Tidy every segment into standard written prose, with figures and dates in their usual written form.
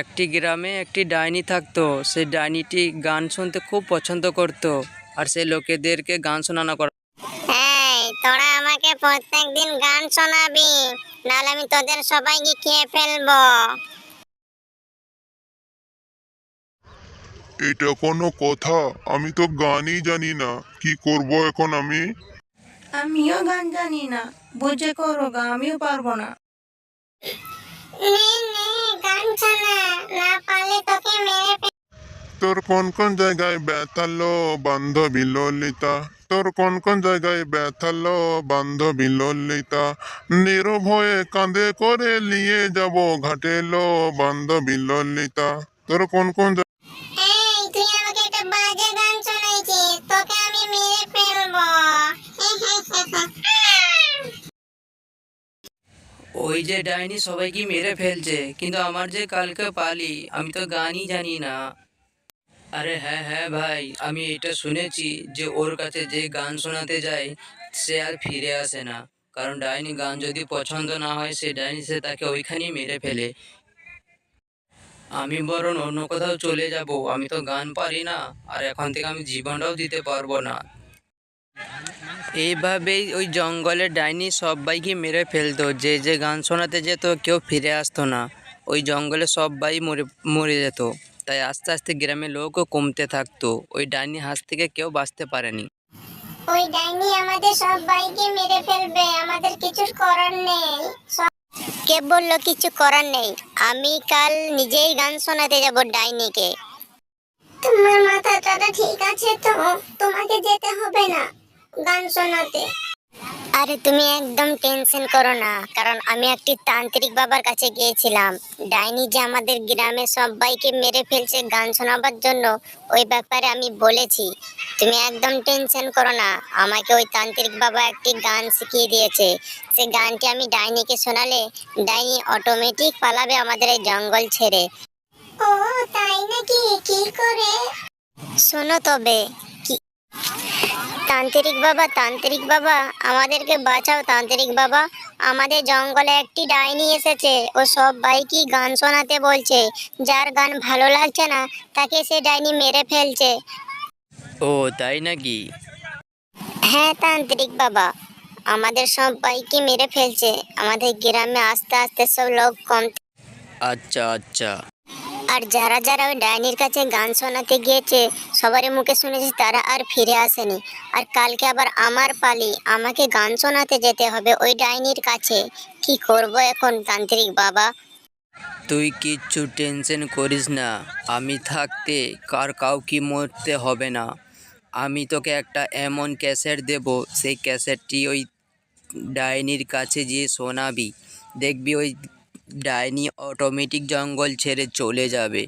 একটি গ্রামে একটি ডাইনি থাকতো। সেই ডাইনিটি গান শুনতে খুব পছন্দ করত আর সে লোকেদেরকে গান শোনানো করত। এই তোরা আমাকে প্রত্যেকদিন গান শোনাবি, নাহলে আমি তোদের সবাইকে খেয়ে ফেলবো। এটা কোনো কথা? আমি তো গানই জানি না, কি করব এখন আমি? আমিও গান জানি না, বুঝে করো গা, আমিও পারবো না। নে নে গান শোনা, না পারলে তোকে মেরে তোর কোন কোন জায়গায় ব্যথালো বান্ধবী ললিতা? তোর কোন কোন জায়গায় ব্যথালো বান্ধবী ললিতা? নির্ভয়ে কাঁধে করে নিয়ে যাব ঘাটেলো বান্ধবী ললিতা। তোর কোন কোন এই তুই আমাকে একটা বাজে গান শোনাইছিস, তোকে আমি মেরে ফেলবো। ওই যে ডাইনি সবাইকে মেরে ফেলছে, কিন্তু আমার যে কালকে পালি, আমি তো গানই জানি না। আরে হ্যাঁ হ্যাঁ ভাই, আমি এটা শুনেছি যে ওর কাছে যে গান শোনাতে যায় সে আর ফিরে আসে না। কারণ ডাইনি গান যদি পছন্দ না হয় সে ডাইনি সে তাকে ওইখানেই মেরে ফেলে। আমি বরং অন্য কোথাও চলে যাব, আমি তো গান পারি না আর এখন থেকে আমি জীবনটাও দিতে পারবো না। এইভাবেই ওই জঙ্গলে ডাইনি সবাইকে মেরে ফেলতো। যে যে গান শোনাতে যেত কেউ ফিরে আসতো না, ওই জঙ্গলে সবাই মরে মরে যেত। তাই আস্তে আস্তে গ্রামের লোকও কমতে থাকতো। ওই ডাইনি হাত থেকে কেউ বাঁচতে পারেনি। ওই ডাইনি আমাদের সবাইকে মেরে ফেলবে, আমাদের কিছু করার নেই। কে বললো কিছু করার নেই? আমি কাল নিজেই গান শোনাতে যাব ডাইনিকে। তোমার মাথাটা ঠিক আছে তো? তোমাকে যেতে হবে না গান শোনাতে। আরে তুমি একদম টেনশন করো না, কারণ আমি একটি তান্ত্রিক বাবার কাছে গিয়েছিলাম। ডাইনি যে আমাদের গ্রামে সবাইকে মেরে ফেলছে গান শোনাবার জন্য, ওই ব্যাপারে আমি বলেছি। তুমি একদম টেনশন করো না, আমাকে ওই তান্ত্রিক বাবা একটি গান শিখিয়ে দিয়েছে। সেই গানটি আমি ডাইনিকে শোনালে ডাইনি অটোমেটিক পালাবে আমাদের এই জঙ্গল ছেড়ে। ও তাই নাকি? কি করে? শোনো তবে। তান্ত্রিক বাবা আমাদেরকে বাঁচাও। তান্ত্রিক বাবা, আমাদের জঙ্গলে একটি ডাইনি এসেছে, ও সবাইকে গান শোনাতে বলছে। যার গান ভালো লাগছে না তাকে সে ডাইনি মেরে ফেলছে। ও তাই নাকি? হ্যাঁ তান্ত্রিক বাবা, আমাদের সবাইকে মেরে ফেলছে। আমাদের গ্রামে আস্তে আস্তে সব লোক কম। আচ্ছা আচ্ছা। আর যারা যারা ওই ডাইনির কাছে গান শোনাতে গিয়েছে সবারই মুখে শুনেছি তারা আর ফিরে আসেনি। আর কালকে আবার আমার পালি, আমাকে গান শোনাতে যেতে হবে ওই ডাইনির কাছে। কি করব এখন তান্ত্রিক বাবা? তুই কিচ্ছু টেনশন করিস না, আমি থাকতে কাউকে মরতে হবে না। আমি তোকে একটা এমন ক্যাসেট দেব, সেই ক্যাসেটটি ওই ডাইনির কাছে গিয়ে শোনাবি। দেখবি ওই ডাইনি অটোমেটিক জঙ্গল ছেড়ে চলে যাবে।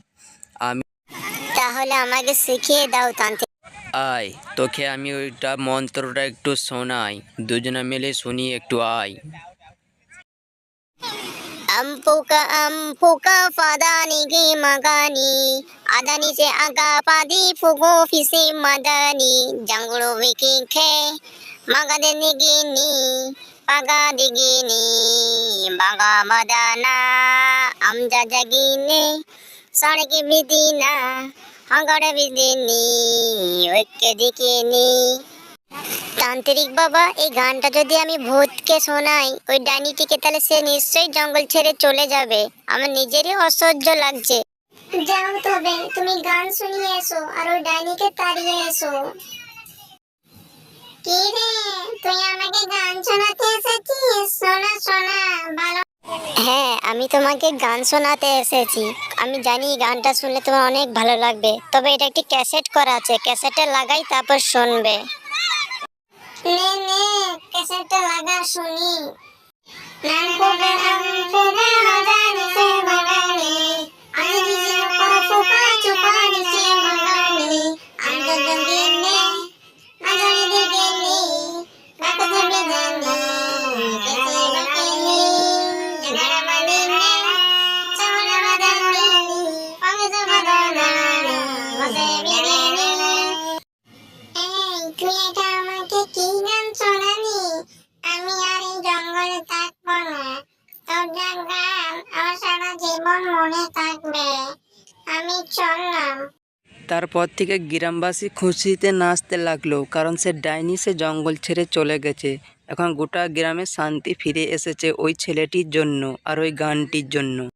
আমি তাহলে আমাকে শিখিয়ে দাও তান্ত্রিক। আয়, তোকে আমি ওইটা মন্ত্রটা একটু শোনাই, দুজনে মিলে শুনি একটু আয়। আমপুকা ফাদানি গে মাগানি আদানি সে আগা পাদি ফুগো ফিসে মাদানি জাঙ্গুলো বিকি খে মাগাদে নিগিনি পাগা দিগিনি বাগা বাদানা আমজা জাগিনে সড়কে বিদিনা হাগড়ে বিদিনি ঐক্য দিকিনি। তান্ত্রিক বাবা, এই গানটা যদি আমি ভূতকে শোনাই ওই ডাইনিটিকে, তাহলে সে নিশ্চয়ই জঙ্গল ছেড়ে চলে যাবে। আমার নিজেরই অসহ্য লাগছে। যাও তবে, তুমি গান শুনিয়ে এসো আর ওই ডাইনিকে তাড়িয়ে এসো। কি রে, তুই আমাকে গান শোনাতে এসেছিস? শোনা শোনা ভালো। হ্যাঁ, আমি তোমাকে গান শোনাতে এসেছি। আমি জানি গানটা শুনলে তোমার অনেক ভালো লাগবে, তবে এটা একটি ক্যাসেট করা আছে, ক্যাসেটে লাগাই তারপর শুনবে। নে নে ক্যাসেটটা লাগা শুনি। নানপুরা নানপুরা মাদানি সে মাগানি আনি সে ফুকা চুপানি সে মাগানি আন্দা দঙ্গিনে আজনি দিগিনি কাকতে বেদানি কেতে বাকিনি জগড়া মাদিনে চমড়া মাদানি পাগজ মাদানি বসে বিগিনি। এই তুই এটা আমাকে কি গান শোনালি? আমি আর এই জঙ্গলে থাকবো না। তোর যা গান আমার সারা জীবন থাকবে। আমি চললাম। তারপর থেকে গ্রামবাসী খুশিতে নাচতে লাগলো, কারণ সে ডাইনি সে জঙ্গল ছেড়ে চলে গেছে। এখন গোটা গ্রামে শান্তি ফিরে এসেছে ওই ছেলেটির জন্য আর ওই গানটির জন্য।